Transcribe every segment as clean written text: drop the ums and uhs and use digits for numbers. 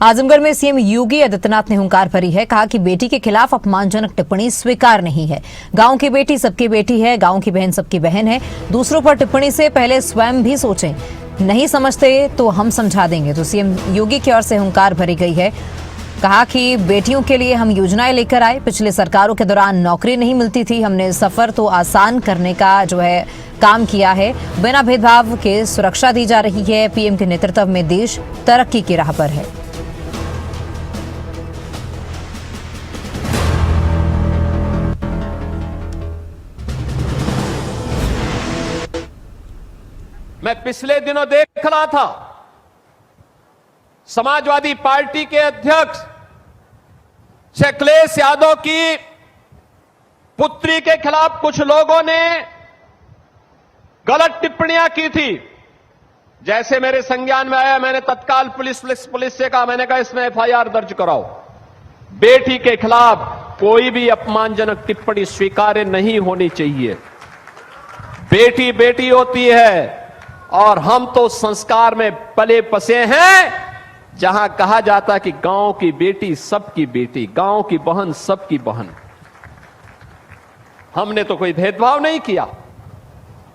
आजमगढ़ में सीएम योगी आदित्यनाथ ने हुंकार भरी है। कहा कि बेटी के खिलाफ अपमानजनक टिप्पणी स्वीकार नहीं है। गांव की बेटी सबकी बेटी है, गांव की बहन सबकी बहन है। दूसरों पर टिप्पणी से पहले स्वयं भी सोचें। नहीं समझते तो हम समझा देंगे। तो सीएम योगी की ओर से हुंकार भरी गई है। कहा कि बेटियों के लिए हम योजनाएं लेकर आए। पिछले सरकारों के दौरान नौकरी नहीं मिलती थी, हमने सफर तो आसान करने का काम किया है। बिना भेदभाव के सुरक्षा दी जा रही है। पीएम के नेतृत्व में देश तरक्की की राह पर है। मैं पिछले दिनों देख रहा था, समाजवादी पार्टी के अध्यक्ष अखिलेश यादव की पुत्री के खिलाफ कुछ लोगों ने गलत टिप्पणियां की थी। जैसे मेरे संज्ञान में आया, मैंने तत्काल पुलिस से कहा, मैंने कहा इसमें एफआईआर दर्ज कराओ। बेटी के खिलाफ कोई भी अपमानजनक टिप्पणी स्वीकार्य नहीं होनी चाहिए। बेटी बेटी होती है और हम तो संस्कार में पले बसे हैं, जहां कहा जाता है कि गांव की बेटी सबकी बेटी, गांव की बहन सबकी बहन। हमने तो कोई भेदभाव नहीं किया।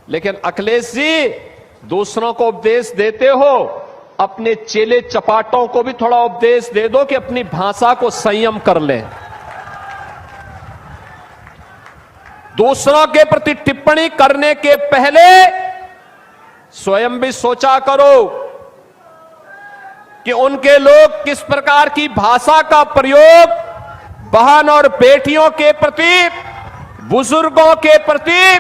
लेकिन अखिलेश जी, दूसरों को उपदेश देते हो, अपने चेले चपाटों को भी थोड़ा उपदेश दे दो कि अपनी भाषा को संयम कर लें। दूसरों के प्रति टिप्पणी करने के पहले स्वयं भी सोचा करो कि उनके लोग किस प्रकार की भाषा का प्रयोग बहन और बेटियों के प्रति, बुजुर्गों के प्रति,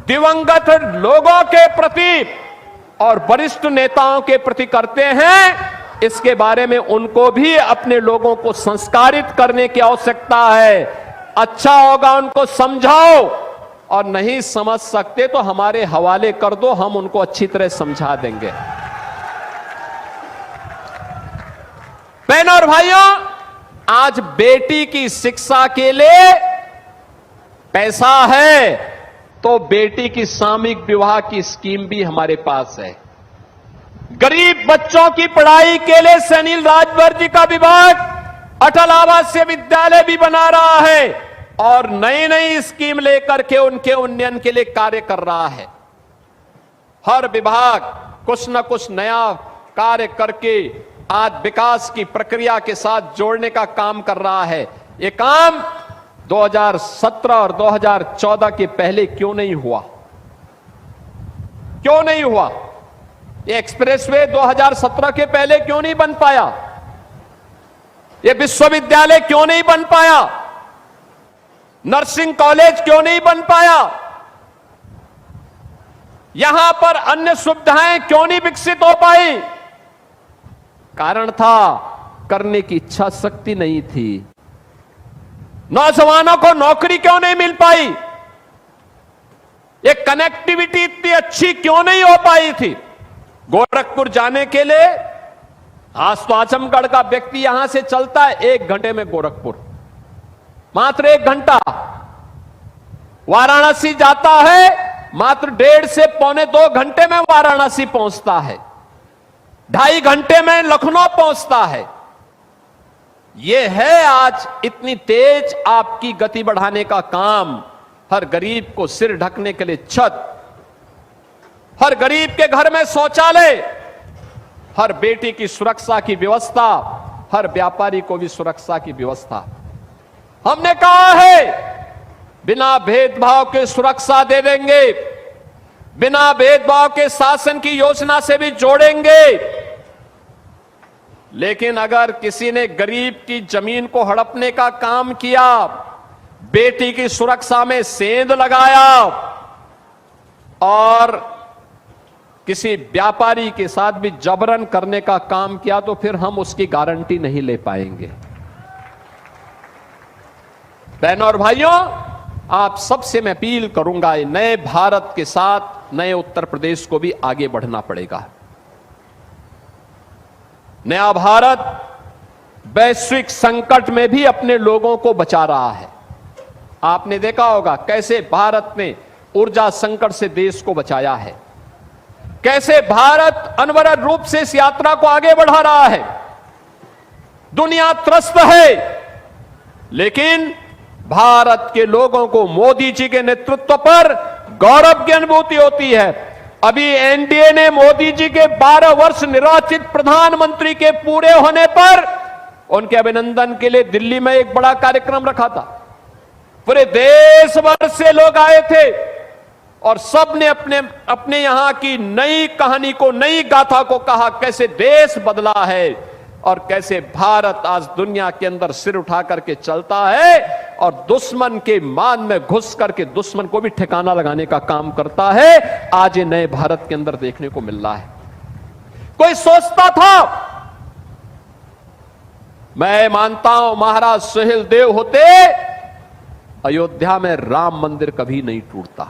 दिवंगत लोगों के प्रति और वरिष्ठ नेताओं के प्रति करते हैं। इसके बारे में उनको भी अपने लोगों को संस्कारित करने की आवश्यकता है। अच्छा होगा उनको समझाओ, और नहीं समझ सकते तो हमारे हवाले कर दो, हम उनको अच्छी तरह समझा देंगे। बहनों और भाइयों, आज बेटी की शिक्षा के लिए पैसा है तो बेटी की सामूहिक विवाह की स्कीम भी हमारे पास है। गरीब बच्चों की पढ़ाई के लिए अनिल राजभर जी का विभाग अटल आवासीय विद्यालय भी बना रहा है और नई नई स्कीम लेकर के उनके उन्नयन के लिए कार्य कर रहा है। हर विभाग कुछ न कुछ नया कार्य करके आज विकास की प्रक्रिया के साथ जोड़ने का काम कर रहा है। ये काम 2017 और 2014 के पहले क्यों नहीं हुआ? क्यों नहीं हुआ? ये एक्सप्रेसवे 2017 के पहले क्यों नहीं बन पाया? ये विश्वविद्यालय क्यों नहीं बन पाया? नर्सिंग कॉलेज क्यों नहीं बन पाया? यहां पर अन्य सुविधाएं क्यों नहीं विकसित हो पाई? कारण था करने की इच्छा शक्ति नहीं थी। नौजवानों को नौकरी क्यों नहीं मिल पाई? ये कनेक्टिविटी इतनी अच्छी क्यों नहीं हो पाई थी? गोरखपुर जाने के लिए आज तो आजमगढ़ का व्यक्ति यहां से चलता है 1 घंटे में गोरखपुर, मात्र 1 घंटा। वाराणसी जाता है मात्र 1.5 से पौने 2 घंटे में वाराणसी पहुंचता है, 2.5 घंटे में लखनऊ पहुंचता है। यह है आज इतनी तेज आपकी गति बढ़ाने का काम। हर गरीब को सिर ढकने के लिए छत, हर गरीब के घर में शौचालय, हर बेटी की सुरक्षा की व्यवस्था, हर व्यापारी को भी सुरक्षा की व्यवस्था। हमने कहा है बिना भेदभाव के सुरक्षा दे देंगे, बिना भेदभाव के शासन की योजना से भी जोड़ेंगे। लेकिन अगर किसी ने गरीब की जमीन को हड़पने का काम किया, बेटी की सुरक्षा में सेंध लगाया और किसी व्यापारी के साथ भी जबरन करने का काम किया, तो फिर हम उसकी गारंटी नहीं ले पाएंगे। बहनों और भाइयों, आप सबसे मैं अपील करूंगा, नए भारत के साथ नए उत्तर प्रदेश को भी आगे बढ़ना पड़ेगा। नया भारत वैश्विक संकट में भी अपने लोगों को बचा रहा है। आपने देखा होगा कैसे भारत ने ऊर्जा संकट से देश को बचाया है, कैसे भारत अनवरत रूप से इस यात्रा को आगे बढ़ा रहा है। दुनिया त्रस्त है, लेकिन भारत के लोगों को मोदी जी के नेतृत्व पर गौरव की अनुभूति होती है। अभी एनडीए ने मोदी जी के 12 वर्ष निर्वाचित प्रधानमंत्री के पूरे होने पर उनके अभिनंदन के लिए दिल्ली में एक बड़ा कार्यक्रम रखा था। पूरे देश भर से लोग आए थे और सबने अपने अपने यहां की नई कहानी को, नई गाथा को कहा, कैसे देश बदला है और कैसे भारत आज दुनिया के अंदर सिर उठा करके चलता है और दुश्मन के मान में घुस करके दुश्मन को भी ठिकाना लगाने का काम करता है। आज ये नए भारत के अंदर देखने को मिल रहा है। कोई सोचता था, मैं मानता हूं महाराज सुहेलदेव होते, अयोध्या में राम मंदिर कभी नहीं टूटता।